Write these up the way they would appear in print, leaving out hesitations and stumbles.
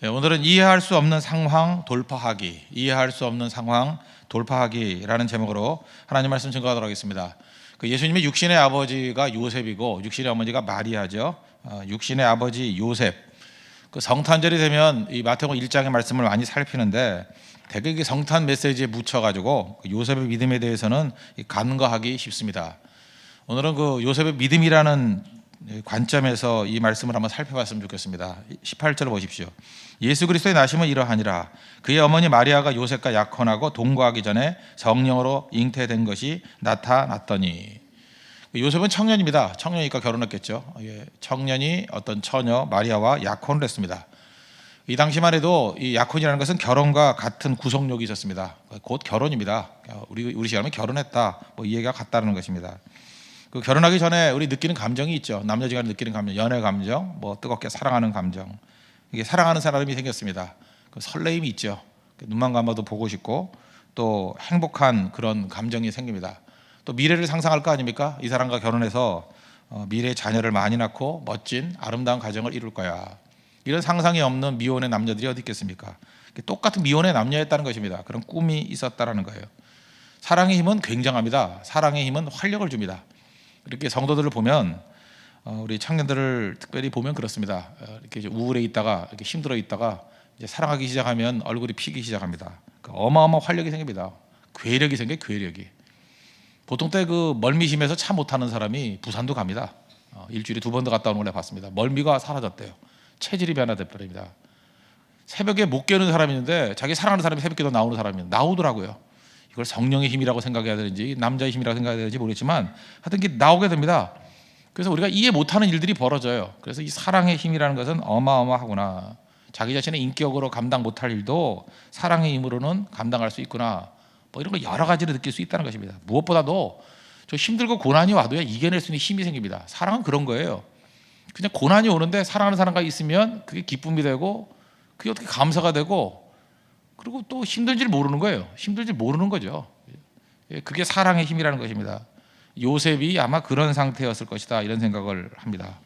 오늘은 이해할 수 없는 상황 돌파하기, 이해할 수 없는 상황 돌파하기라는 제목으로 하나님 말씀 증거하도록 하겠습니다. 예수님의 육신의 아버지가 요셉이고 육신의 어머니가 마리아죠. 육신의 아버지 요셉. 성탄절이 되면 이 마태복음 1장의 말씀을 많이 살피는데 대개 이게 성탄 메시지에 묻혀가지고 요셉의 믿음에 대해서는 간과하기 쉽습니다. 오늘은 요셉의 믿음이라는 관점에서 이 말씀을 한번 살펴봤으면 좋겠습니다. 18절 보십시오. 예수 그리스도의 나심은 이러하니라. 그의 어머니 마리아가 요셉과 약혼하고 동거하기 전에 성령으로 잉태된 것이 나타났더니. 요셉은 청년입니다. 청년이니까 결혼했겠죠. 청년이 어떤 처녀 마리아와 약혼을 했습니다. 이 당시만 해도 이 약혼이라는 것은 결혼과 같은 구속력이 있었습니다. 곧 결혼입니다. 우리 시간에 결혼했다, 이 얘기가 같다는 것입니다. 결혼하기 전에 우리 느끼는 감정이 있죠. 남녀지간에 느끼는 감정, 연애 감정, 뜨겁게 사랑하는 감정. 이게 사랑하는 사람이 생겼습니다. 설레임이 있죠. 눈만 감아도 보고 싶고 또 행복한 그런 감정이 생깁니다. 또 미래를 상상할 거 아닙니까? 이 사람과 결혼해서 미래의 자녀를 많이 낳고 멋진 아름다운 가정을 이룰 거야. 이런 상상이 없는 미혼의 남녀들이 어디 있겠습니까? 똑같은 미혼의 남녀였다는 것입니다. 그런 꿈이 있었다라는 거예요. 사랑의 힘은 굉장합니다. 사랑의 힘은 활력을 줍니다. 이렇게 성도들을 보면 우리 청년들을 특별히 보면 그렇습니다. 이렇게 우울해 있다가 이렇게 힘들어 있다가 이제 사랑하기 시작하면 얼굴이 피기 시작합니다. 어마어마한 활력이 생깁니다. 괴력이 생겨, 괴력이. 보통 때 멀미심에서 차 못하는 사람이 부산도 갑니다. 일주일에 2번도 갔다 오는 걸 봤습니다. 멀미가 사라졌대요. 체질이 변화돼 버립니다. 새벽에 못 깨는 사람이 있는데 자기 사랑하는 사람이 새벽에도 나오는 사람이 나오더라고요. 이걸 성령의 힘이라고 생각해야 되는지 남자의 힘이라고 생각해야 되는지 모르겠지만 하여튼 이게 나오게 됩니다. 그래서 우리가 이해 못하는 일들이 벌어져요. 그래서 이 사랑의 힘이라는 것은 어마어마하구나. 자기 자신의 인격으로 감당 못할 일도 사랑의 힘으로는 감당할 수 있구나. 이런 거 여러 가지를 느낄 수 있다는 것입니다. 무엇보다도 저 힘들고 고난이 와도야 이겨낼 수 있는 힘이 생깁니다. 사랑은 그런 거예요. 그냥 고난이 오는데 사랑하는 사람과 있으면 그게 기쁨이 되고 그게 어떻게 감사가 되고 그리고 또 힘든 줄 모르는 거예요. 힘든 줄 모르는 거죠. 그게 사랑의 힘이라는 것입니다. 요셉이 아마 그런 상태였을 것이다 이런 생각을 합니다.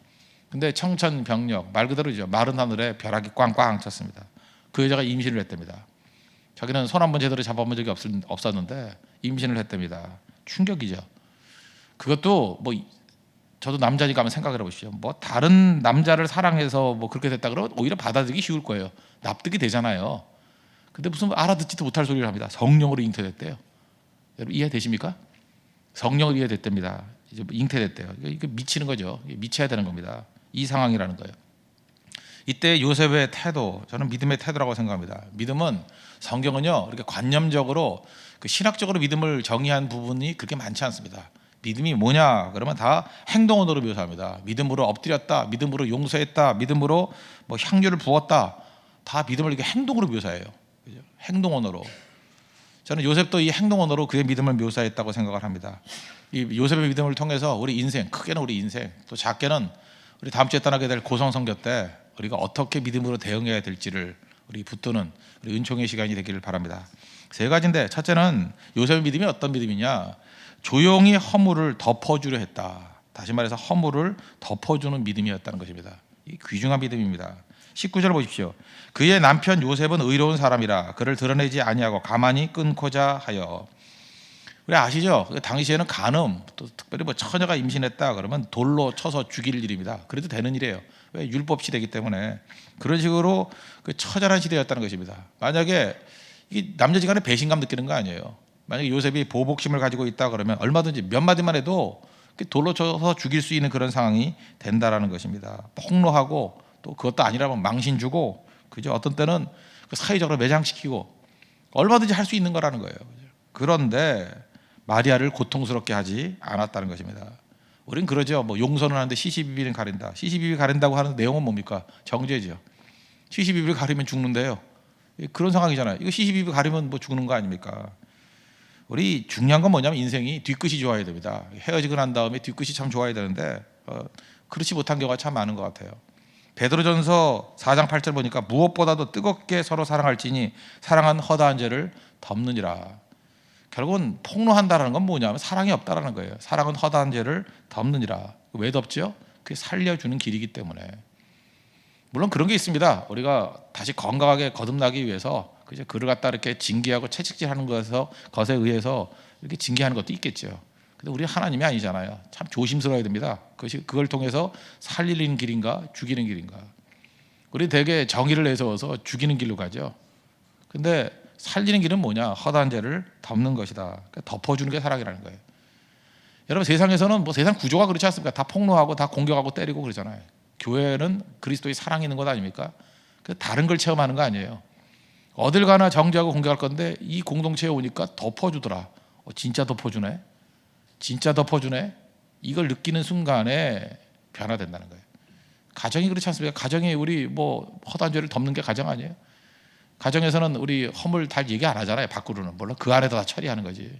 근데 청천벽력 말 그대로죠. 마른 하늘에 벼락이 꽝꽝 쳤습니다. 그 여자가 임신을 했답니다. 자기는 손 한 번 제대로 잡아본 적이 없었는데 임신을 했답니다. 충격이죠. 그것도 저도 남자니까 한번 생각을 해보십시오. 다른 남자를 사랑해서 그렇게 됐다 그러면 오히려 받아들이기 쉬울 거예요. 납득이 되잖아요. 근데 무슨 알아듣지도 못할 소리를 합니다. 성령으로 잉태됐대요. 여러분 이해되십니까? 성령으로 이해됐답니다. 이제 잉태됐대요. 이거 미치는 거죠. 미쳐야 되는 겁니다. 이 상황이라는 거예요. 이때 요셉의 태도, 저는 믿음의 태도라고 생각합니다. 믿음은 성경은요, 이렇게 관념적으로 신학적으로 믿음을 정의한 부분이 그렇게 많지 않습니다. 믿음이 뭐냐? 그러면 다 행동언어로 묘사합니다. 믿음으로 엎드렸다, 믿음으로 용서했다, 믿음으로 향유를 부었다. 다 믿음을 이렇게 행동으로 묘사해요. 행동언어로. 저는 요셉도 이 행동언어로 그의 믿음을 묘사했다고 생각을 합니다. 이 요셉의 믿음을 통해서 우리 인생, 크게는 우리 인생, 또 작게는 우리 다음 주에 떠나게 될 고성선교 때 우리가 어떻게 믿음으로 대응해야 될지를 우리 붙드는 우리 은총의 시간이 되기를 바랍니다. 3가지인데 첫째는 요셉의 믿음이 어떤 믿음이냐? 조용히 허물을 덮어주려 했다. 다시 말해서 허물을 덮어주는 믿음이었다는 것입니다. 이 귀중한 믿음입니다. 19절 보십시오. 그의 남편 요셉은 의로운 사람이라 그를 드러내지 아니하고 가만히 끊고자 하여. 우리 아시죠? 당시에는 간음, 또 특별히 처녀가 임신했다 그러면 돌로 쳐서 죽일 일입니다. 그래도 되는 일이에요. 왜? 율법 시대이기 때문에. 그런 식으로 처절한 시대였다는 것입니다. 만약에 이 남녀지간에 배신감 느끼는 거 아니에요. 만약에 요셉이 보복심을 가지고 있다 그러면 얼마든지 몇 마디만 해도 돌로 쳐서 죽일 수 있는 그런 상황이 된다라는 것입니다. 폭로하고 또 그것도 아니라면 망신 주고, 그죠? 어떤 때는 사회적으로 매장시키고 얼마든지 할 수 있는 거라는 거예요. 그런데 마리아를 고통스럽게 하지 않았다는 것입니다. 우린 그러죠. 용서는 하는데 시시비비는 가린다. 시시비비 가린다고 하는 내용은 뭡니까? 정죄죠. 시시비비를 가리면 죽는데요. 그런 상황이잖아요. 이거 시시비비 가리면 죽는 거 아닙니까? 우리 중요한 건 뭐냐면 인생이 뒤끝이 좋아야 됩니다. 헤어지고 난 다음에 뒤끝이 참 좋아야 되는데 그렇지 못한 경우가 참 많은 것 같아요. 베드로전서 4장 8절 보니까 무엇보다도 뜨겁게 서로 사랑할지니 사랑은 허다한 죄를 덮느니라. 결국은 폭로한다는 건 뭐냐면 사랑이 없다라는 거예요. 사랑은 허다한 죄를 덮느니라. 왜 덮죠? 그게 살려주는 길이기 때문에. 물론 그런 게 있습니다. 우리가 다시 건강하게 거듭나기 위해서 그죠? 그를 갖다 이렇게 징계하고 채찍질하는 것에 의해서 이렇게 징계하는 것도 있겠죠. 근데 우리 하나님이 아니잖아요. 참 조심스러워야 됩니다. 그걸 통해서 살리는 길인가 죽이는 길인가. 우리 대개 정의를 내세워서 죽이는 길로 가죠. 근데 살리는 길은 뭐냐? 허다한 죄를 덮는 것이다. 그러니까 덮어주는 게 사랑이라는 거예요. 여러분 세상에서는 뭐 세상 구조가 그렇지 않습니까? 다 폭로하고 다 공격하고 때리고 그러잖아요. 교회는 그리스도의 사랑이 있는 것 아닙니까? 다른 걸 체험하는 거 아니에요. 어딜 가나 정죄하고 공격할 건데 이 공동체에 오니까 덮어주더라. 진짜 덮어주네. 진짜 덮어주네. 이걸 느끼는 순간에 변화된다는 거예요. 가정이 그렇지 않습니까? 가정이 우리 뭐 허다한 죄를 덮는 게 가정 아니에요? 가정에서는 우리 허물 다 얘기 안 하잖아요. 밖으로는 물론 그 안에다 다 처리하는 거지.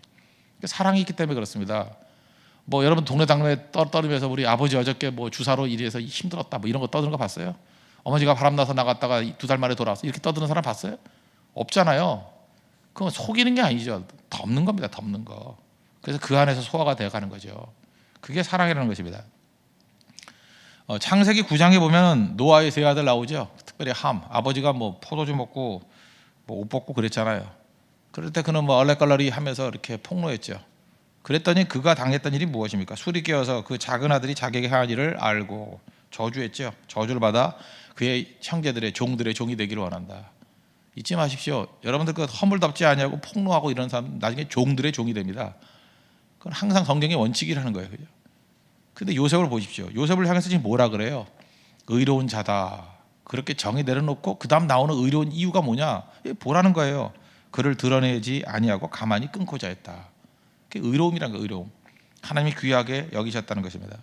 사랑이 있기 때문에 그렇습니다. 뭐 여러분 동네 당뇨에 떠들면서 우리 아버지 어저께 뭐 주사로 일해서 힘들었다 뭐 이런 거 떠드는 거 봤어요? 어머니가 바람나서 나갔다가 2달 만에 돌아왔어 이렇게 떠드는 사람 봤어요? 없잖아요. 그건 속이는 게 아니죠. 덮는 겁니다. 덮는 거. 그래서 그 안에서 소화가 되어가는 거죠. 그게 사랑이라는 것입니다. 창세기 9장에 보면 노아의 세 아들 나오죠. 특별히 함 아버지가 뭐 포도주 먹고 뭐 옷 벗고 그랬잖아요. 그럴 때 그는 뭐 얼레걸러리 하면서 이렇게 폭로했죠. 그랬더니 그가 당했던 일이 무엇입니까? 술이 깨어서 그 작은 아들이 자기에게 한 일을 알고 저주했죠. 저주를 받아 그의 형제들의 종들의 종이 되기를 원한다. 잊지 마십시오. 여러분들 그 허물답지 아니하고 폭로하고 이런 사람 나중에 종들의 종이 됩니다. 그건 항상 성경의 원칙이라는 거예요. 그죠? 근데 요셉을 보십시오. 요셉을 향해서 지금 뭐라 그래요? 의로운 자다. 그렇게 정의 내려놓고 그 다음 나오는 의로운 이유가 뭐냐? 보라는 거예요. 그를 드러내지 아니하고 가만히 끊고자 했다. 그게 의로움이라는 거예요. 의로움. 하나님이 귀하게 여기셨다는 것입니다.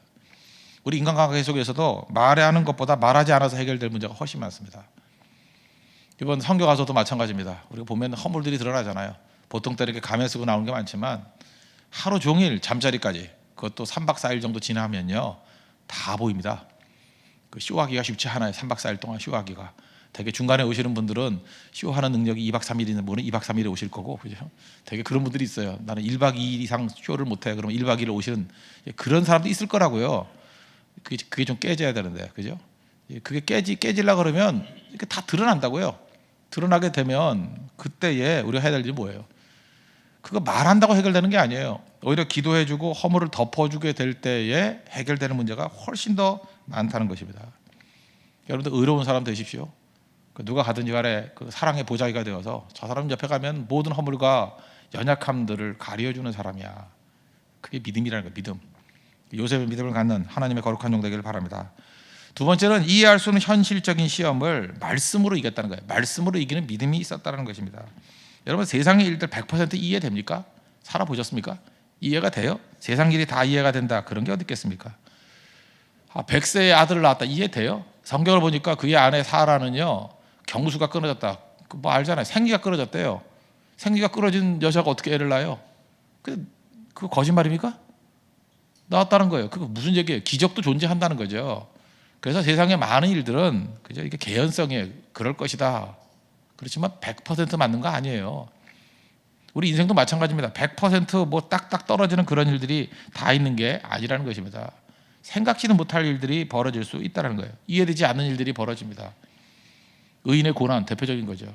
우리 인간관계 속에서도 말하는 것보다 말하지 않아서 해결될 문제가 훨씬 많습니다. 이번 선교 가서도 마찬가지입니다. 우리가 보면 허물들이 드러나잖아요. 보통 때 이렇게 가면 쓰고 나오는 게 많지만 하루 종일 잠자리까지 그것도 3박 4일 정도 지나면요 다 보입니다. 그 쇼하기가 쉽지 않아요. 3박 4일 동안 쇼하기가. 되게 중간에 오시는 분들은 쇼하는 능력이 2박 3일 있는 분은 2박 3일에 오실 거고 그죠? 되게 그런 분들이 있어요. 나는 1박 2일 이상 쇼를 못해. 그러면 1박 2일 오시는 그런 사람도 있을 거라고요. 그게 좀 깨져야 되는데 그죠? 그게 깨지려고 그러면 이렇게 다 드러난다고요. 드러나게 되면 그때에 우리가 해야 될 일이 뭐예요? 그거 말한다고 해결되는 게 아니에요. 오히려 기도해주고 허물을 덮어주게 될 때에 해결되는 문제가 훨씬 더 많다는 것입니다. 여러분들 의로운 사람 되십시오. 누가 가든지 간에 그 사랑의 보자기가 되어서 저 사람 옆에 가면 모든 허물과 연약함들을 가려주는 사람이야. 그게 믿음이라는 거예요. 믿음. 요셉의 믿음을 갖는 하나님의 거룩한 종 되기를 바랍니다. 두 번째는 이해할 수 없는 현실적인 시험을 말씀으로 이겼다는 거예요. 말씀으로 이기는 믿음이 있었다는 것입니다. 여러분 세상의 일들 100% 이해됩니까? 살아보셨습니까? 이해가 돼요? 세상 일이 다 이해가 된다 그런 게 어디 있겠습니까? 100세의 아들을 낳았다 이해돼요? 성경을 보니까 그의 아내 사라는요 경수가 끊어졌다. 뭐 알잖아요. 생기가 끊어졌대요. 생기가 끊어진 여자가 어떻게 애를 낳아요? 그거 거짓말입니까? 나왔다는 거예요. 그거 무슨 얘기예요? 기적도 존재한다는 거죠. 그래서 세상의 많은 일들은 그죠? 이게 개연성에 그럴 것이다. 그렇지만 100% 맞는 거 아니에요. 우리 인생도 마찬가지입니다. 100%뭐 딱딱 떨어지는 그런 일들이 다 있는 게 아니라는 것입니다. 생각지도 못할 일들이 벌어질 수 있다는 거예요. 이해되지 않는 일들이 벌어집니다. 의인의 고난 대표적인 거죠.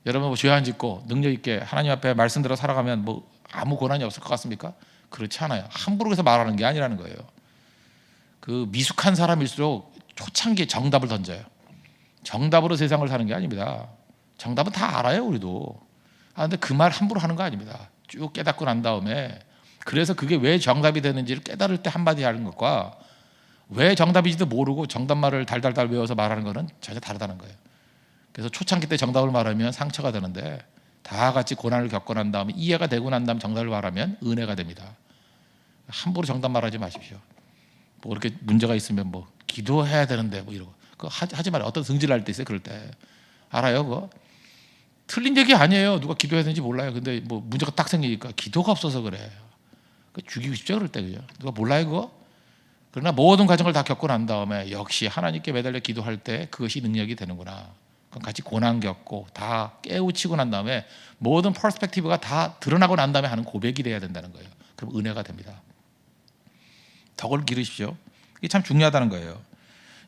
여러분 뭐 죄 안 짓고 능력 있게 하나님 앞에 말씀대로 살아가면 뭐 아무 고난이 없을 것 같습니까? 그렇지 않아요. 함부로 해서 말하는 게 아니라는 거예요. 그 미숙한 사람일수록 초창기에 정답을 던져요. 정답으로 세상을 사는 게 아닙니다. 정답은 다 알아요, 우리도. 근데 그 말 함부로 하는 거 아닙니다. 쭉 깨닫고 난 다음에 그래서 그게 왜 정답이 되는지를 깨달을 때 한마디 하는 것과 왜 정답인지도 모르고 정답말을 달달달 외워서 말하는 거는 전혀 다르다는 거예요. 그래서 초창기 때 정답을 말하면 상처가 되는데 다 같이 고난을 겪고 난 다음에 이해가 되고 난 다음 정답을 말하면 은혜가 됩니다. 함부로 정답 말하지 마십시오. 뭐 그렇게 문제가 있으면 뭐 기도해야 되는데 뭐 이러고 그거 하지 말아요. 어떤 승질 날 때 있어요. 그럴 때 알아요 그거? 틀린 얘기 아니에요. 누가 기도해야 되는지 몰라요. 근데 뭐 문제가 딱 생기니까 기도가 없어서 그래. 죽이고 싶죠 그럴 때 그죠? 누가 몰라요 그거? 그러나 모든 과정을 다 겪고 난 다음에 역시 하나님께 매달려 기도할 때 그것이 능력이 되는구나. 그럼 같이 고난 겪고 다 깨우치고 난 다음에 모든 퍼스펙티브가 다 드러나고 난 다음에 하는 고백이 돼야 된다는 거예요. 그럼 은혜가 됩니다. 덕을 기르십시오. 이게 참 중요하다는 거예요.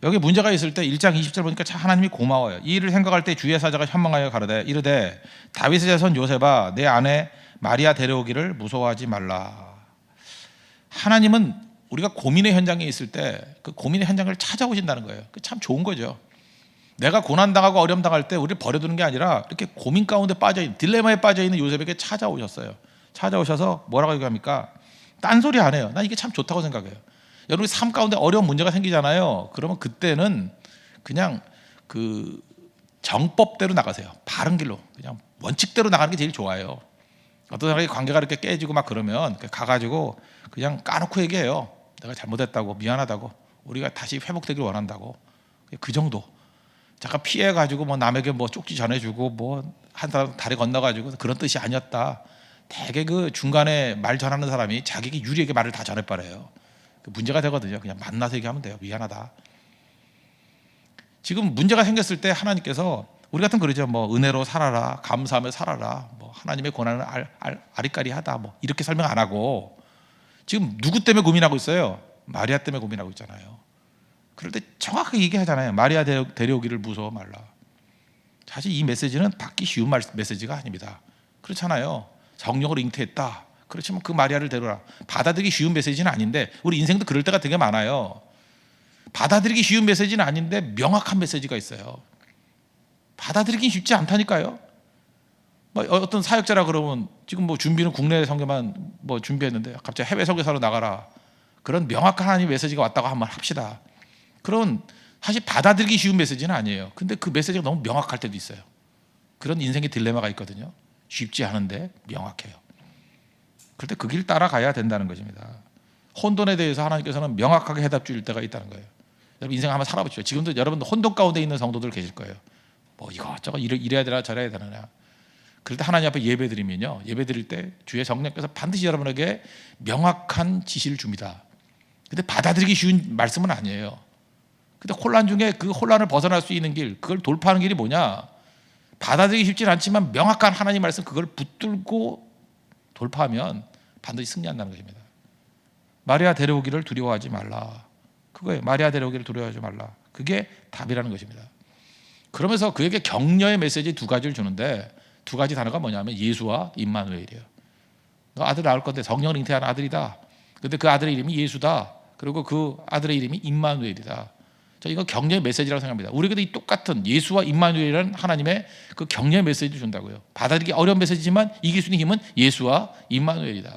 여기 문제가 있을 때 1장 20절 보니까 참 하나님이 고마워요. 이 일을 생각할 때 주의 사자가 현망하여 가로되 이르되 다윗의 자손 요셉아 내 아내 마리아 데려오기를 무서워하지 말라. 하나님은 우리가 고민의 현장에 있을 때 그 고민의 현장을 찾아오신다는 거예요. 그 참 좋은 거죠. 내가 고난당하고 어려움당할 때 우리를 버려두는 게 아니라 이렇게 고민 가운데 빠져있는 딜레마에 빠져있는 요셉에게 찾아오셨어요. 찾아오셔서 뭐라고 얘기합니까? 딴소리 안 해요. 난 이게 참 좋다고 생각해요. 여러분 삶 가운데 어려운 문제가 생기잖아요. 그러면 그때는 그냥 그 정법대로 나가세요. 바른 길로 그냥 원칙대로 나가는 게 제일 좋아요. 어떤 사람이 관계가 이렇게 깨지고 막 그러면 가가지고 그냥 까놓고 얘기해요. 내가 잘못했다고 미안하다고 우리가 다시 회복되길 원한다고 그 정도. 잠깐 피해가지고 뭐 남에게 뭐 쪽지 전해주고 뭐 한 사람 다리 건너가지고 그런 뜻이 아니었다. 되게 그 중간에 말 전하는 사람이 자기에게 유리하게 말을 다 전해버려요. 문제가 되거든요. 그냥 만나서 얘기하면 돼요. 미안하다. 지금 문제가 생겼을 때 하나님께서 우리 같은 그러죠. 뭐 은혜로 살아라, 감사하며 살아라, 뭐 하나님의 고난은 아리까리하다, 뭐 이렇게 설명 안 하고 지금 누구 때문에 고민하고 있어요? 마리아 때문에 고민하고 있잖아요. 그럴 때 정확하게 얘기하잖아요. 마리아 데려오기를 무서워 말라. 사실 이 메시지는 받기 쉬운 메시지가 아닙니다. 그렇잖아요. 성령으로 잉태했다. 그렇지만 그 마리아를 데려라. 받아들이기 쉬운 메시지는 아닌데 우리 인생도 그럴 때가 되게 많아요. 받아들이기 쉬운 메시지는 아닌데 명확한 메시지가 있어요. 받아들이기 쉽지 않다니까요. 뭐 어떤 사역자라 그러면 지금 뭐 준비는 국내 선교만 뭐 준비했는데 갑자기 해외 선교사로 나가라. 그런 명확한 하나님의 메시지가 왔다고 한번 합시다. 그런 사실 받아들이기 쉬운 메시지는 아니에요. 근데 그 메시지가 너무 명확할 때도 있어요. 그런 인생의 딜레마가 있거든요. 쉽지 않은데 명확해요. 그럴 때 그 길 따라가야 된다는 것입니다. 혼돈에 대해서 하나님께서는 명확하게 해답 줄 때가 있다는 거예요. 여러분 인생 한번 살아보십시오. 지금도 여러분 혼돈 가운데 있는 성도들 계실 거예요. 뭐 이것저것 이래야 되나 저래야 되나. 그럴 때 하나님 앞에 예배 드리면요. 예배 드릴 때 주의 성령께서 반드시 여러분에게 명확한 지시를 줍니다. 근데 받아들이기 쉬운 말씀은 아니에요. 근데 혼란 중에 그 혼란을 벗어날 수 있는 길, 그걸 돌파하는 길이 뭐냐? 받아들이기 쉽진 않지만 명확한 하나님 말씀 그걸 붙들고 돌파하면 반드시 승리한다는 것입니다. 마리아 데려오기를 두려워하지 말라. 그거예요. 마리아 데려오기를 두려워하지 말라. 그게 답이라는 것입니다. 그러면서 그에게 격려의 메시지 두 가지를 주는데 두 가지 단어가 뭐냐면 예수와 임마누엘이에요. 너 아들 낳을 건데 성령을 잉태한 아들이다. 근데 그 아들의 이름이 예수다. 그리고 그 아들의 이름이 임마누엘이다. 자, 이거 격려의 메시지라고 생각합니다. 우리에게도 이 똑같은 예수와 임마누엘이라는 하나님의 그 격려의 메시지를 준다고요. 받아들이기 어려운 메시지지만 이길 수 있는 힘은 예수와 임마누엘이다.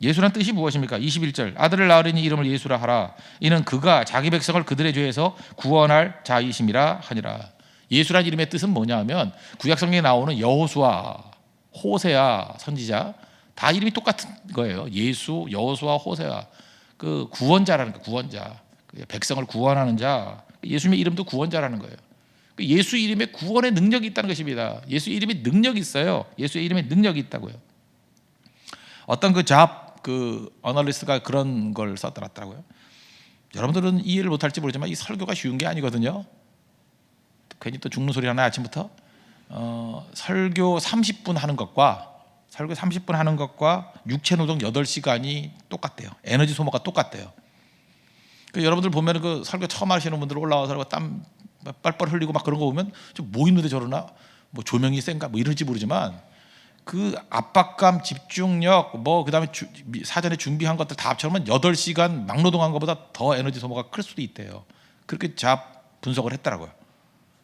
예수란 뜻이 무엇입니까? 21절 아들을 낳으리니 이름을 예수라 하라. 이는 그가 자기 백성을 그들의 죄에서 구원할 자이심이라 하니라. 예수란 이름의 뜻은 뭐냐 하면 구약성경에 나오는 여호수아, 호세아 선지자 다 이름이 똑같은 거예요. 예수, 여호수아, 호세아. 그 구원자라는 거, 구원자. 백성을 구원하는 자. 예수님의 이름도 구원자라는 거예요. 예수 이름에 구원의 능력이 있다는 것입니다. 예수 이름에 능력이 있어요. 예수의 이름에 능력이 있다고요. 어떤 그 어널리스트가 그런 걸 썼더라고요. 여러분들은 이해를 못할지 모르지만 이 설교가 쉬운 게 아니거든요. 괜히 또 죽는 소리 하나 아침부터. 설교 30분 하는 것과 설교 30분 하는 것과 육체 노동 8시간이 똑같대요. 에너지 소모가 똑같대요. 여러분들 보면 그 설교 처음 하시는 분들 올라와서 땀 뻘뻘 흘리고 막 그런 거 보면 뭐 있는데 저러나 뭐 조명이 센가 뭐 이럴지 모르지만 그 압박감, 집중력 뭐 그다음에 사전에 준비한 것들 다 합쳐면 8시간 막노동한 것보다 더 에너지 소모가 클 수도 있대요. 그렇게 분석을 했더라고요.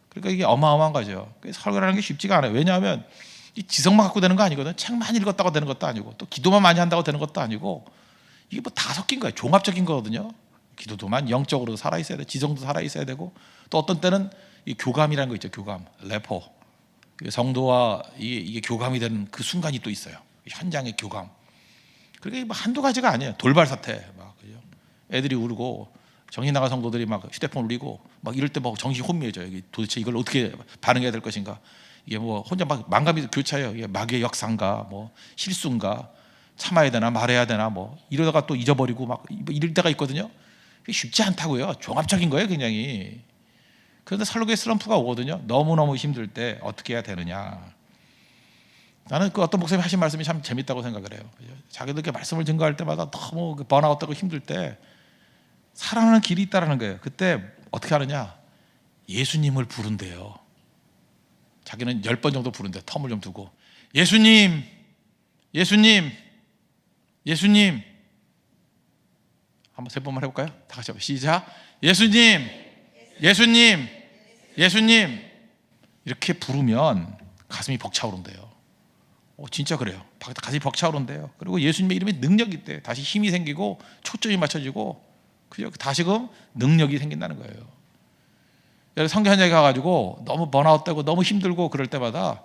그러니까 이게 어마어마한 거죠. 설교라는 게 쉽지가 않아요. 왜냐하면 이 지성만 갖고 되는 거 아니거든. 책만 읽었다고 되는 것도 아니고 또 기도만 많이 한다고 되는 것도 아니고 이게 뭐 다 섞인 거예요. 종합적인 거거든요. 기도도만 영적으로도 살아 있어야 돼. 지성도 살아 있어야 되고 또 어떤 때는 이 교감이라는 거 있죠. 교감, 레포. 성도와 이게 교감이 되는 그 순간이 또 있어요. 현장의 교감. 그게 뭐 한두 가지가 아니에요. 돌발 사태 막 그죠? 애들이 울고 정신 나간 성도들이 막 휴대폰 울리고 막 이럴 때 막 정신 혼미해져요. 도대체 이걸 어떻게 반응해야 될 것인가? 이게 뭐 혼자 막 만감이 교차해요. 이게 마귀의 역사인가, 뭐 실수인가, 참아야 되나 말해야 되나 뭐 이러다가 또 잊어버리고 막 이럴 때가 있거든요. 쉽지 않다고요. 종합적인 거예요, 굉장히. 그런데 설교에 슬럼프가 오거든요. 너무너무 힘들 때 어떻게 해야 되느냐. 나는 그 어떤 목사님 하신 말씀이 참 재밌다고 생각을 해요. 자기들께 말씀을 증거할 때마다 너무 번아웃되고 힘들 때 살아나는 길이 있다는 거예요. 그때 어떻게 하느냐? 예수님을 부른대요. 자기는 10번 정도 부른대. 텀을 좀 두고 예수님, 예수님, 예수님. 한번 3번만 해볼까요? 다 같이 시작. 예수님, 예수님, 예수님. 이렇게 부르면 가슴이 벅차오른대요. 진짜 그래요. 가슴이 벅차오른대요. 그리고 예수님의 이름에 능력이 있대요. 다시 힘이 생기고 초점이 맞춰지고 그죠? 다시금 능력이 생긴다는 거예요. 성교 현장에 가가지고 너무 번아웃되고 너무 힘들고 그럴 때마다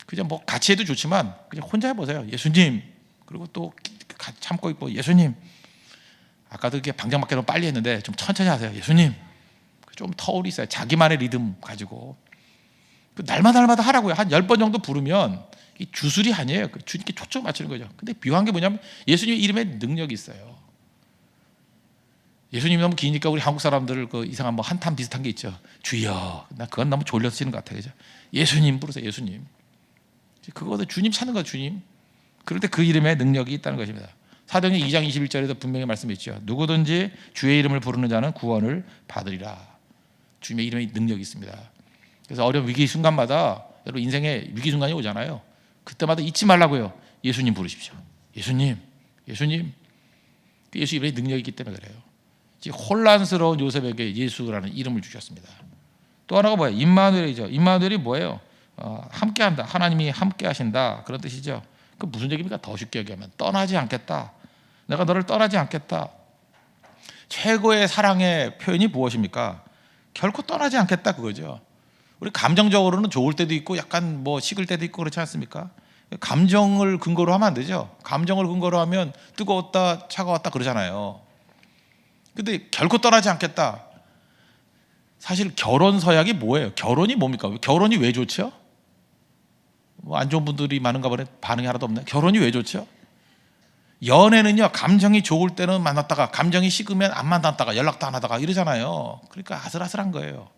그냥 뭐 같이 해도 좋지만 그냥 혼자 해보세요. 예수님. 그리고 또 참고 있고 예수님. 아까도 이렇게 방정맞게로 빨리 했는데 좀 천천히 하세요. 예수님. 좀 터울이 있어요. 자기만의 리듬 가지고 날마다 하라고요. 한 10번 정도 부르면 주술이 아니에요. 주님께 초점 맞추는 거죠. 근데 묘한 게 뭐냐면 예수님의 이름에 능력이 있어요. 예수님이 너무 기니까 우리 한국 사람들 그 이상한 뭐 한탄 비슷한 게 있죠. 주여. 나 그건 너무 졸려서 치는 것 같아요. 그죠? 예수님 부르세요. 예수님. 그거보다 주님 찾는 거죠. 주님. 그럴 때 그 이름에 능력이 있다는 것입니다. 사도행전 2장 21절에도 분명히 말씀했죠. 누구든지 주의 이름을 부르는 자는 구원을 받으리라. 주님의 이름에 능력이 있습니다. 그래서 어려운 위기 순간마다 여러분 인생에 위기 순간이 오잖아요. 그때마다 잊지 말라고요. 예수님 부르십시오. 예수님, 예수님. 예수 이름에 능력이 있기 때문에 그래요. 혼란스러운 요셉에게 예수라는 이름을 주셨습니다. 또 하나가 뭐예요? 임마누엘이죠. 임마누엘이 뭐예요? 함께한다. 하나님이 함께하신다. 그런 뜻이죠. 그 무슨 얘기입니까? 더 쉽게 얘기하면 떠나지 않겠다. 내가 너를 떠나지 않겠다. 최고의 사랑의 표현이 무엇입니까? 결코 떠나지 않겠다 그거죠. 우리 감정적으로는 좋을 때도 있고 약간 뭐 식을 때도 있고 그렇지 않습니까? 감정을 근거로 하면 안 되죠. 감정을 근거로 하면 뜨거웠다 차가웠다 그러잖아요. 근데 결코 떠나지 않겠다. 사실 결혼 서약이 뭐예요? 결혼이 뭡니까? 결혼이 왜 좋죠? 뭐 안 좋은 분들이 많은가 보네. 반응이 하나도 없네. 결혼이 왜 좋죠? 연애는요, 감정이 좋을 때는 만났다가 감정이 식으면 안 만났다가 연락도 안 하다가 이러잖아요. 그러니까 아슬아슬한 거예요.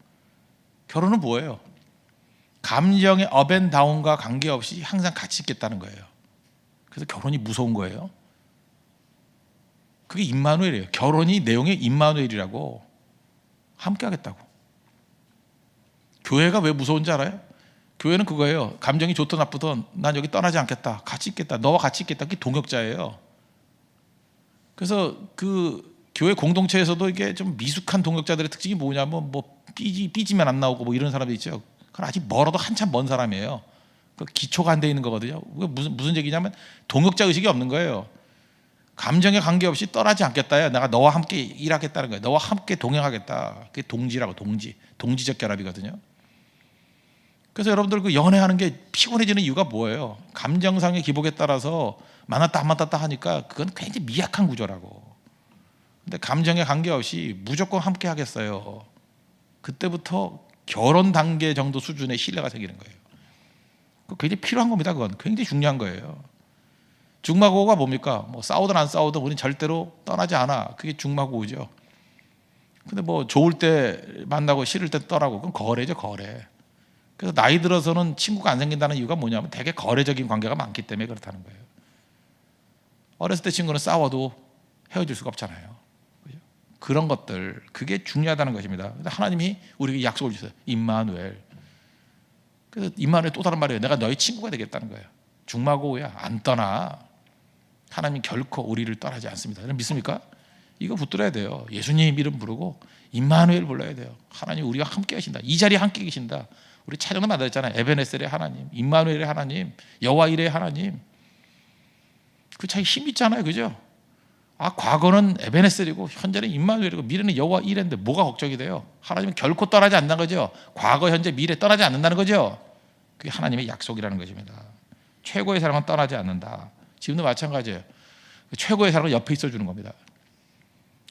결혼은 뭐예요? 감정의 업앤다운과 관계없이 항상 같이 있겠다는 거예요. 그래서 결혼이 무서운 거예요. 그게 임마누엘이에요. 결혼이 내용이 임마누엘이라고, 함께 하겠다고. 교회가 왜 무서운지 알아요? 교회는 그거예요. 감정이 좋든 나쁘든 난 여기 떠나지 않겠다. 같이 있겠다. 너와 같이 있겠다. 그게 동역자예요. 그래서 그 교회 공동체에서도 이게 좀 미숙한 동역자들의 특징이 뭐냐면 뭐 삐지면 안 나오고 뭐 이런 사람들 있죠. 그건 아직 멀어도 한참 먼 사람이에요. 그 기초가 안 돼 있는 거거든요. 무슨 얘기냐면 동역자 의식이 없는 거예요. 감정에 관계없이 떠나지 않겠다요. 내가 너와 함께 일하겠다는 거예요. 너와 함께 동행하겠다. 그게 동지라고, 동지적 결합이거든요. 그래서 여러분들 그 연애하는 게 피곤해지는 이유가 뭐예요? 감정상의 기복에 따라서 만났다 안 만났다 하니까 그건 굉장히 미약한 구조라고. 근데 감정에 관계없이 무조건 함께 하겠어요. 그때부터 결혼 단계 정도 수준의 신뢰가 생기는 거예요. 그거 굉장히 필요한 겁니다. 그건 굉장히 중요한 거예요. 중마고우가 뭡니까? 뭐 싸우든 안 싸우든 우리는 절대로 떠나지 않아. 그게 중마고우죠. 근데 뭐 좋을 때 만나고 싫을 때 떠나고 그건 거래죠, 거래. 그래서 나이 들어서는 친구가 안 생긴다는 이유가 뭐냐면 되게 거래적인 관계가 많기 때문에 그렇다는 거예요. 어렸을 때 친구는 싸워도 헤어질 수가 없잖아요. 그죠? 그런 것들, 그게 중요하다는 것입니다. 하나님이 우리에게 약속을 주세요. 임마누엘. 그래서 임마누엘 또 다른 말이에요. 내가 너희 친구가 되겠다는 거예요. 중마고우야, 안 떠나. 하나님 결코 우리를 떠나지 않습니다. 여러분 믿습니까? 이거 붙들어야 돼요. 예수님 이름 부르고 임마누엘 불러야 돼요. 하나님 우리가 함께 하신다. 이 자리에 함께 계신다. 우리 차정도 만들었잖아요. 에베네셀의 하나님, 임마누엘의 하나님, 여호와 이레의 하나님. 그 차이 힘 있잖아요, 그죠? 과거는 에베네셀이고 현재는 임마누엘이고 미래는 여호와 이레인데 뭐가 걱정이 돼요? 하나님은 결코 떠나지 않는 거죠. 과거, 현재, 미래 떠나지 않는다는 거죠. 그게 하나님의 약속이라는 것입니다. 최고의 사랑은 떠나지 않는다. 지금도 마찬가지예요. 최고의 사랑은 옆에 있어주는 겁니다.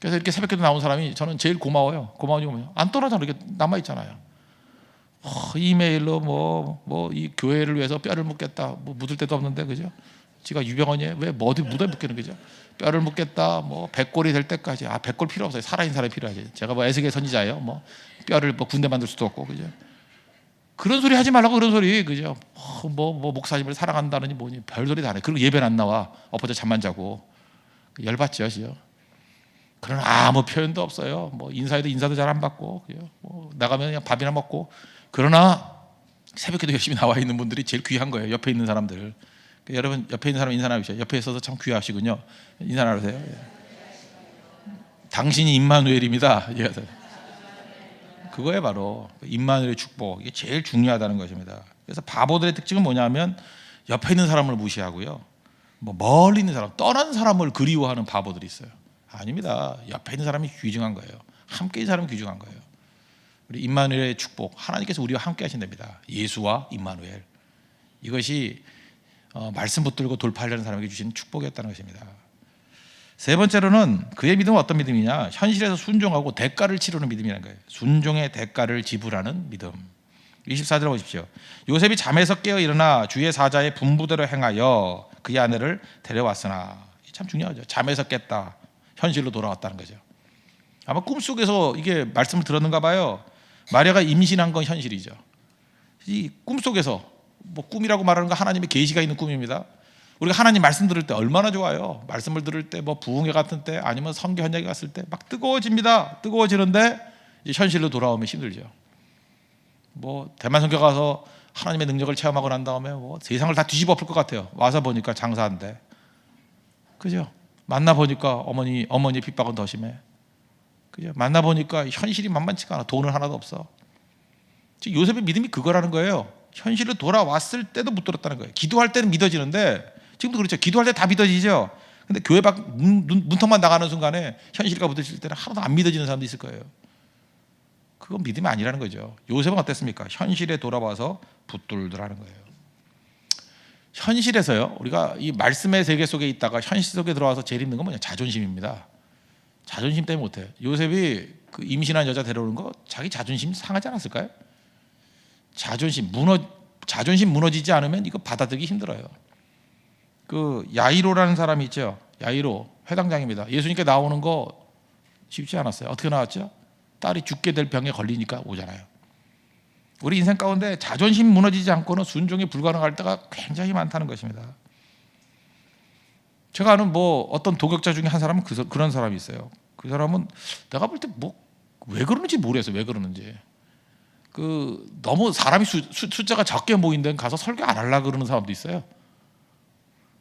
그래서 이렇게 새벽기도 나온 사람이 저는 제일 고마워요. 고마운 이유가 뭐예요? 안 떠나잖아요. 이렇게 남아있잖아요. 이메일로 이 교회를 위해서 뼈를 묻겠다. 뭐 묻을 데도 없는데, 그죠? 지가 유병원이에요. 왜 어디 묻어 묻기는, 그죠? 뼈를 묻겠다. 뭐 백골이 될 때까지. 백골 필요 없어요. 살아있는 사람이 필요하지. 제가 뭐 에스겔 선지자예요. 뭐 뼈를 뭐 군대 만들 수도 없고, 그죠? 그런 소리 하지 말라고, 그런 소리, 그죠? 목사님을 사랑한다느니 뭐니 별소리 다 해. 그리고 예배는 안 나와. 엎어져 잠만 자고 열받죠, 그죠? 그러나 아무 표현도 없어요. 뭐 인사해도 인사도 잘 안 받고, 뭐 나가면 그냥 밥이나 먹고. 그러나 새벽에도 열심히 나와 있는 분들이 제일 귀한 거예요. 옆에 있는 사람들. 여러분 옆에 있는 사람 인사 나누세요. 옆에 있어서 참 귀하시군요. 인사 나누세요. 당신이 임마누엘입니다. 그거에 바로 임마누엘의 축복, 이게 제일 중요하다는 것입니다. 그래서 바보들의 특징은 뭐냐면 옆에 있는 사람을 무시하고요, 뭐 멀리 있는 사람, 떠난 사람을 그리워하는 바보들이 있어요. 아닙니다. 옆에 있는 사람이 귀중한 거예요. 함께 있는 사람이 귀중한 거예요. 우리 임마누엘의 축복, 하나님께서 우리와 함께 하신답니다. 예수와 임마누엘, 이것이 말씀 붙들고 돌파하려는 사람에게 주신 축복이었다는 것입니다. 세 번째로는 그의 믿음은 어떤 믿음이냐, 현실에서 순종하고 대가를 치르는 믿음이라는 거예요. 순종의 대가를 지불하는 믿음. 24절 보십시오. 요셉이 잠에서 깨어 일어나 주의 사자의 분부대로 행하여 그의 아내를 데려왔으나, 참 중요하죠. 잠에서 깼다, 현실로 돌아왔다는 거죠. 아마 꿈속에서 이게 말씀을 들었는가 봐요. 마리아가 임신한 건 현실이죠. 이 꿈속에서, 뭐 꿈이라고 말하는 건 하나님의 계시가 있는 꿈입니다. 우리가 하나님 말씀 들을 때 얼마나 좋아요. 말씀을 들을 때, 뭐 부흥회 같은 때, 아니면 선교 현장에 갔을 때 막 뜨거워집니다. 뜨거워지는데 이제 현실로 돌아오면 힘들죠. 뭐 대만 선교 가서 하나님의 능력을 체험하고 난 다음에 뭐 세상을 다 뒤집어 엎을 것 같아요. 와서 보니까 장사한데, 그죠? 만나 보니까 어머니의 핍박은 더 심해. 그죠? 만나 보니까 현실이 만만치가 않아. 돈은 하나도 없어. 지금 요셉의 믿음이 그거라는 거예요. 현실로 돌아왔을 때도 못 들었다는 거예요. 기도할 때는 믿어지는데, 지금도 그렇죠. 기도할 때 다 믿어지죠. 근데 교회 밖 문턱만 나가는 순간에 현실과 부딪힐 때는 하나도 안 믿어지는 사람도 있을 거예요. 그건 믿음이 아니라는 거죠. 요셉은 어땠습니까? 현실에 돌아와서 붙들더라는 거예요. 현실에서요, 우리가 이 말씀의 세계 속에 있다가 현실 속에 들어와서 제일 힘든 건 뭐냐? 자존심입니다. 자존심 때문에 못해요. 요셉이 그 임신한 여자 데려오는 거 자기 자존심 상하지 않았을까요? 자존심 무너지지 않으면 이거 받아들이기 힘들어요. 그 야이로라는 사람이 있죠. 야이로 회당장입니다. 예수님께 나오는 거 쉽지 않았어요. 어떻게 나왔죠? 딸이 죽게 될 병에 걸리니까 오잖아요. 우리 인생 가운데 자존심 무너지지 않고는 순종이 불가능할 때가 굉장히 많다는 것입니다. 제가 아는 뭐 어떤 도격자 중에 한 사람은 그런 사람이 있어요. 그 사람은 내가 볼 때 뭐 왜 그러는지 모르겠어요. 왜 그러는지. 그 너무 사람이 숫자가 적게 모인 데는 가서 설교 안 하려고 그러는 사람도 있어요.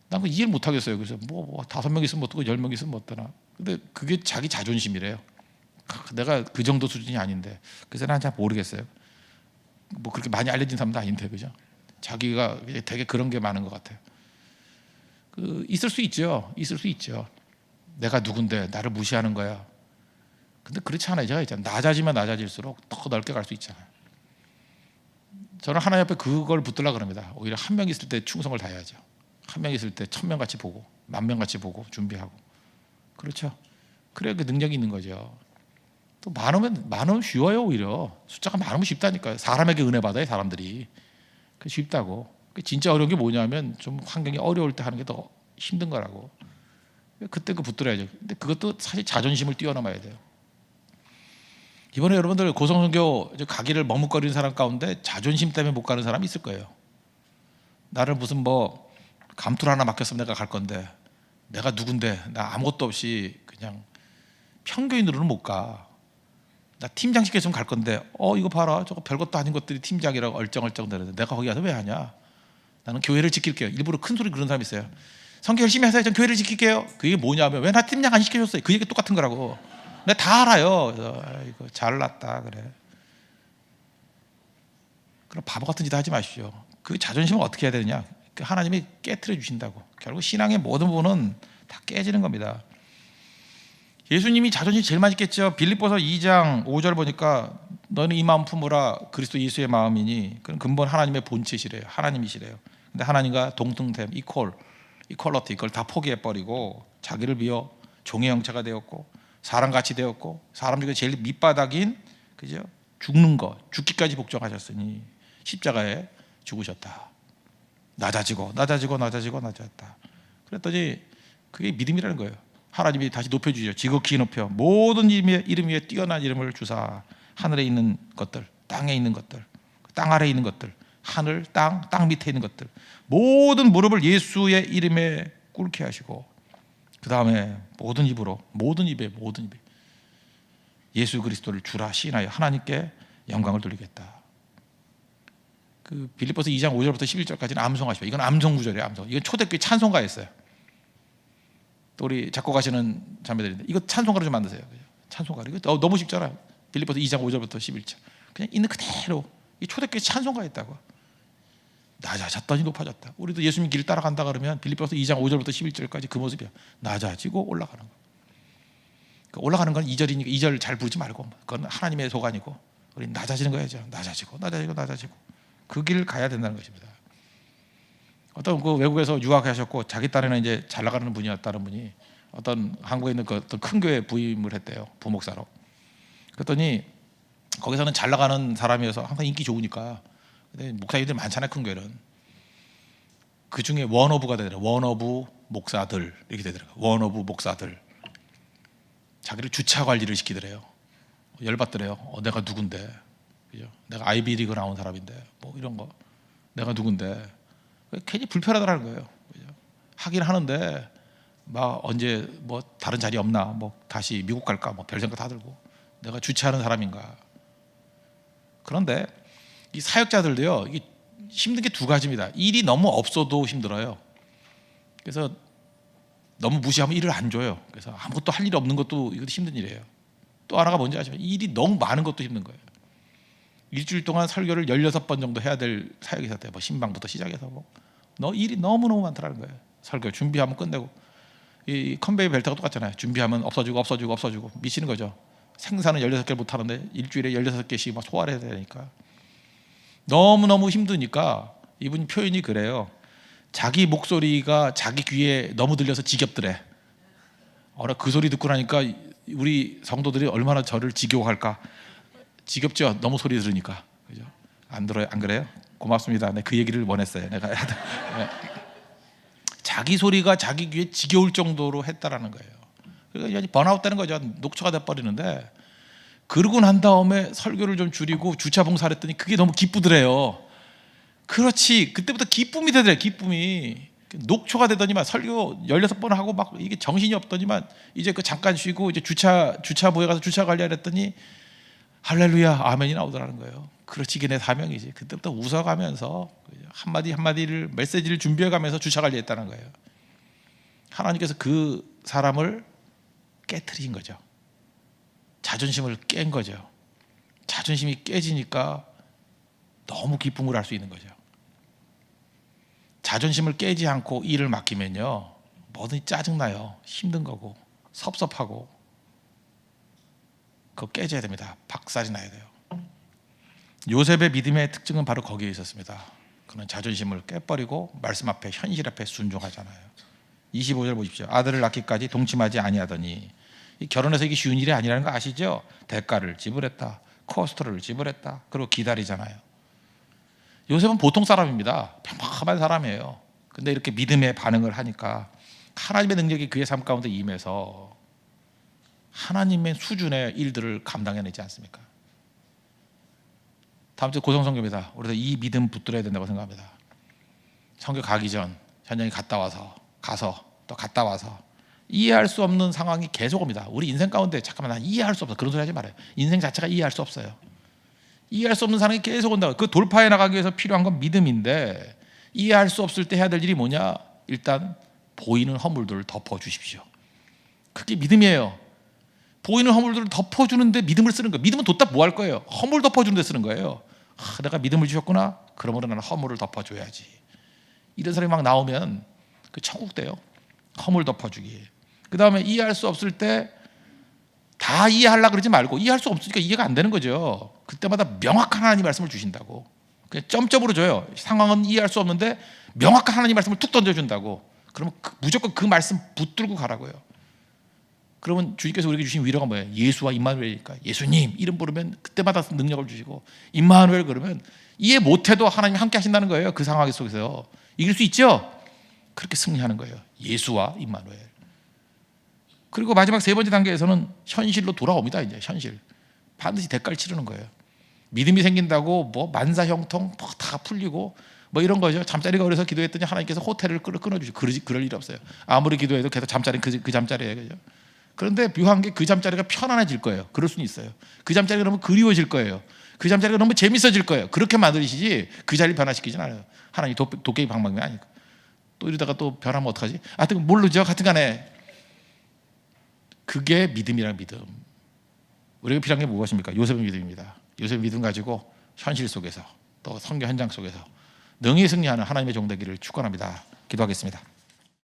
난 그 이해를 못 하겠어요. 그래서 뭐 5명 있으면 어떠고 10명 있으면 어떠나. 근데 그게 자기 자존심이래요. 내가 그 정도 수준이 아닌데. 그래서 난 잘 모르겠어요. 뭐 그렇게 많이 알려진 사람도 아닌데, 그죠? 자기가 되게 그런 게 많은 것 같아요. 그 있을 수 있죠. 있을 수 있죠. 내가 누군데 나를 무시하는 거야. 근데 그렇지 않아요. 제가 있잖아요. 낮아지면 낮아질수록 더 넓게 갈 수 있잖아요. 저는 하나님 앞에 그걸 붙들려고 그럽니다. 오히려 한 명 있을 때 충성을 다해야죠. 한 명 있을 때 1000명 같이 보고 10,000명 같이 보고 준비하고. 그렇죠. 그래야 그 능력이 있는 거죠. 또 많으면 쉬워요. 오히려 숫자가 많으면 쉽다니까요. 사람에게 은혜 받아요. 사람들이. 그 쉽다고. 진짜 어려운 게 뭐냐면 좀 환경이 어려울 때 하는 게 더 힘든 거라고. 그때 그 붙들어야죠. 근데 그것도 사실 자존심을 뛰어넘어야 돼요. 이번에 여러분들 고성선교 가기를 머뭇거리는 사람 가운데 자존심 때문에 못 가는 사람이 있을 거예요. 나를 무슨 뭐 감투를 하나 맡겼으면 내가 갈 건데, 내가 누군데, 나 아무것도 없이 그냥 평교인으로는 못 가. 나 팀장 시켰으면 갈 건데, 이거 봐라, 저거 별것도 아닌 것들이 팀장이라고 얼쩡얼쩡 대는데 내가 거기 가서 왜 하냐? 나는 교회를 지킬게요. 일부러 큰 소리 그런 사람이 있어요. 선교 열심히 하세요. 전 교회를 지킬게요. 그게 뭐냐면, 왜 나 팀장 안 시켜줬어요? 그 얘기 똑같은 거라고. 내가 다 알아요. 그래서 아이고 잘났다 그래. 그럼 바보 같은 짓 하지 마십시오. 그 자존심을 어떻게 해야 되느냐? 하나님이 깨트려 주신다고. 결국 신앙의 모든 부분은 다 깨지는 겁니다. 예수님이 자존심 제일 많이 깼죠. 빌립보서 2장 5절 보니까 너는 이 마음 품으라 그리스도 예수의 마음이니, 그건 근본 하나님의 본체시래요. 하나님이시래요. 근데 하나님과 동등됨, 이퀄러티, 이걸 다 포기해버리고 자기를 비워 종의 형체가 되었고 사람같이 되었고, 사람 중에 제일 밑바닥인, 그죠? 죽는 것, 죽기까지 복종하셨으니 십자가에 죽으셨다. 낮아지고 낮아졌다. 그랬더니 그게 믿음이라는 거예요. 하나님이 다시 높여주죠. 지극히 높여 모든 이름 위에 뛰어난 이름을 주사, 하늘에 있는 것들, 땅에 있는 것들, 땅 아래에 있는 것들, 하늘, 땅 밑에 있는 것들, 모든 무릎을 예수의 이름에 꿇게 하시고, 그 다음에 모든 입에 예수 그리스도를 주라 시인하여 하나님께 영광을 돌리겠다. 그 빌립보서 2장 5절부터 11절까지는 암송하시오. 이건 암송 구절이에요. 암송. 이건 초대교회 찬송가였어요. 또 우리 작곡하시는 자매들인데 이거 찬송가로 좀 만드세요. 찬송가. 이거 너무 쉽잖아요. 빌립보서 2장 5절부터 11절. 그냥 있는 그대로 이 초대교회 찬송가였다고. 낮아졌더니 높아졌다. 우리도 예수님 길 따라간다 그러면 빌립보서 2장 5절부터 11절까지 그 모습이야. 낮아지고 올라가는 거. 그러니까 올라가는 건 2절이니까 2절 잘 부르지 말고 그건 하나님의 소관이고 우리는 낮아지는 거야죠. 낮아지고 그 길을 가야 된다는 것입니다. 어떤 그 외국에서 유학하셨고 자기 딴에는 이제 잘 나가는 분이었다는 분이 어떤 한국에 있는 그 어떤 큰 교회에 부임을 했대요. 부목사로. 그랬더니 거기서는 잘 나가는 사람이어서 항상 인기 좋으니까. 근데 목사님들 많잖아요. 큰 교회는. 그 중에 원오브가 되더라고요. 원오브 목사들 이렇게 되더라고요. 원오브 목사들. 자기를 주차 관리를 시키더래요. 열받더래요. 내가 누군데, 그죠? 내가 아이비리그 나온 사람인데, 뭐 이런 거, 내가 누군데, 괜히 불편하다는 거예요. 그죠? 하긴 하는데, 막 언제 뭐 다른 자리 없나, 뭐 다시 미국 갈까, 뭐 별 생각 다 들고, 내가 주최하는 사람인가. 그런데 이 사역자들도요, 이게 힘든 게 두 가지입니다. 일이 너무 없어도 힘들어요. 그래서 너무 무시하면 일을 안 줘요. 그래서 아무것도 할 일이 없는 것도 이것도 힘든 일이에요. 또 하나가 뭔지 아시죠? 일이 너무 많은 것도 힘든 거예요. 일주일 동안 설교를 16번 정도 해야 될 사역이 있었대요. 뭐 신방부터 시작해서 너 일이 너무너무 많더라는 거예요. 설교 준비하면 끝내고 이 컨베이어 벨트가 똑같잖아요. 준비하면 없어지고 미치는 거죠. 생산은 16개를 못 하는데 일주일에 16개씩 막 소화를 해야 되니까 너무너무 힘드니까 이분 표현이 그래요. 자기 목소리가 자기 귀에 너무 들려서 지겹더래. 그 소리 듣고 나니까 우리 성도들이 얼마나 저를 지겨워할까. 지겹죠. 너무 소리 들으니까. 그죠? 안 들어요? 안 그래요? 고맙습니다. 그 얘기를 원했어요. 내가 자기 소리가 자기 귀에 지겨울 정도로 했다라는 거예요. 그러니까 번아웃 되는 거죠. 녹초가 돼 버리는데 그러고 난 다음에 설교를 좀 줄이고 주차 봉사를 했더니 그게 너무 기쁘더래요. 그렇지. 그때부터 기쁨이 되더래. 기쁨이 녹초가 되더니만 설교 16번 하고 막 이게 정신이 없더니만 이제 그 잠깐 쉬고 이제 주차부에 가서 주차 관리하려 했더니 할렐루야 아멘이 나오더라는 거예요. 그렇지 이게 내 사명이지. 그때부터 웃어가면서 한마디 한마디를 메시지를 준비해가면서 주차 관리했다는 거예요. 하나님께서 그 사람을 깨트린 거죠. 자존심을 깬 거죠. 자존심이 깨지니까 너무 기쁨을 할 수 있는 거죠. 자존심을 깨지 않고 일을 맡기면요 뭐든지 짜증나요. 힘든 거고 섭섭하고 그거 깨져야 됩니다. 박살이 나야 돼요. 요셉의 믿음의 특징은 바로 거기에 있었습니다. 그는 자존심을 깨버리고 말씀 앞에 현실 앞에 순종하잖아요. 25절 보십시오. 아들을 낳기까지 동침하지 아니하더니 결혼해서 이게 쉬운 일이 아니라는 거 아시죠? 대가를 지불했다. 코스트를 지불했다. 그리고 기다리잖아요. 요셉은 보통 사람입니다. 평범한 사람이에요. 근데 이렇게 믿음의 반응을 하니까 하나님의 능력이 그의 삶 가운데 임해서 하나님의 수준의 일들을 감당해내지 않습니까? 다음 주 고성성교입니다. 우리도 이 믿음 붙들어야 된다고 생각합니다. 성교 가기 전 현장에 가서 또 갔다 와서 이해할 수 없는 상황이 계속 옵니다. 우리 인생 가운데 잠깐만 나 이해할 수 없어. 그런 소리 하지 말아요. 인생 자체가 이해할 수 없어요. 이해할 수 없는 상황이 계속 온다. 그 돌파해 나가기 위해서 필요한 건 믿음인데 이해할 수 없을 때 해야 될 일이 뭐냐? 일단 보이는 허물들을 덮어주십시오. 그게 믿음이에요. 보이는 허물들을 덮어주는데 믿음을 쓰는 거예요. 믿음은 뒀다 뭐 할 거예요? 허물 덮어주는 데 쓰는 거예요. 내가 믿음을 주셨구나. 그러므로 나는 허물을 덮어줘야지. 이런 사람이 막 나오면 그 천국 돼요. 허물 덮어주기. 그 다음에 이해할 수 없을 때 다 이해하려고 그러지 말고 이해할 수 없으니까 이해가 안 되는 거죠. 그때마다 명확한 하나님 말씀을 주신다고. 그냥 점점으로 줘요. 상황은 이해할 수 없는데 명확한 하나님 말씀을 툭 던져준다고. 그러면 무조건 그 말씀 붙들고 가라고요. 그러면 주님께서 우리에게 주신 위로가 뭐예요? 예수와 임마누엘이니까 예수님 이름 부르면 그때마다 능력을 주시고 임마누엘 그러면 이해 못해도 하나님 함께 하신다는 거예요. 그 상황 속에서 이길 수 있죠? 그렇게 승리하는 거예요. 예수와 임마누엘. 그리고 마지막 세 번째 단계에서는 현실로 돌아옵니다. 이제 현실. 반드시 대가를 치르는 거예요. 믿음이 생긴다고 뭐 만사 형통 뭐 다 풀리고 뭐 이런 거죠. 잠자리가 어려서 기도했더니 하나님께서 호텔을 끊어주시고 그럴 일 없어요. 아무리 기도해도 계속 잠자리는 그 잠자리예요, 그죠? 그런데 묘한 게 그 잠자리가 편안해질 거예요. 그럴 수는 있어요. 그 잠자리가 너무 그리워질 거예요. 그 잠자리가 너무 재밌어질 거예요. 그렇게 만드시지 그 자리를 변화시키진 않아요. 하나님 도깨비 방망이 아니고. 또 이러다가 또 변하면 어떡하지? 하여튼 모르죠. 하여튼 간에 그게 믿음이란 믿음. 우리가 필요한 게 무엇입니까? 요셉의 믿음입니다. 요셉의 믿음 가지고 현실 속에서 또 성경 현장 속에서 능히 승리하는 하나님의 종 되기를 축원합니다. 기도하겠습니다.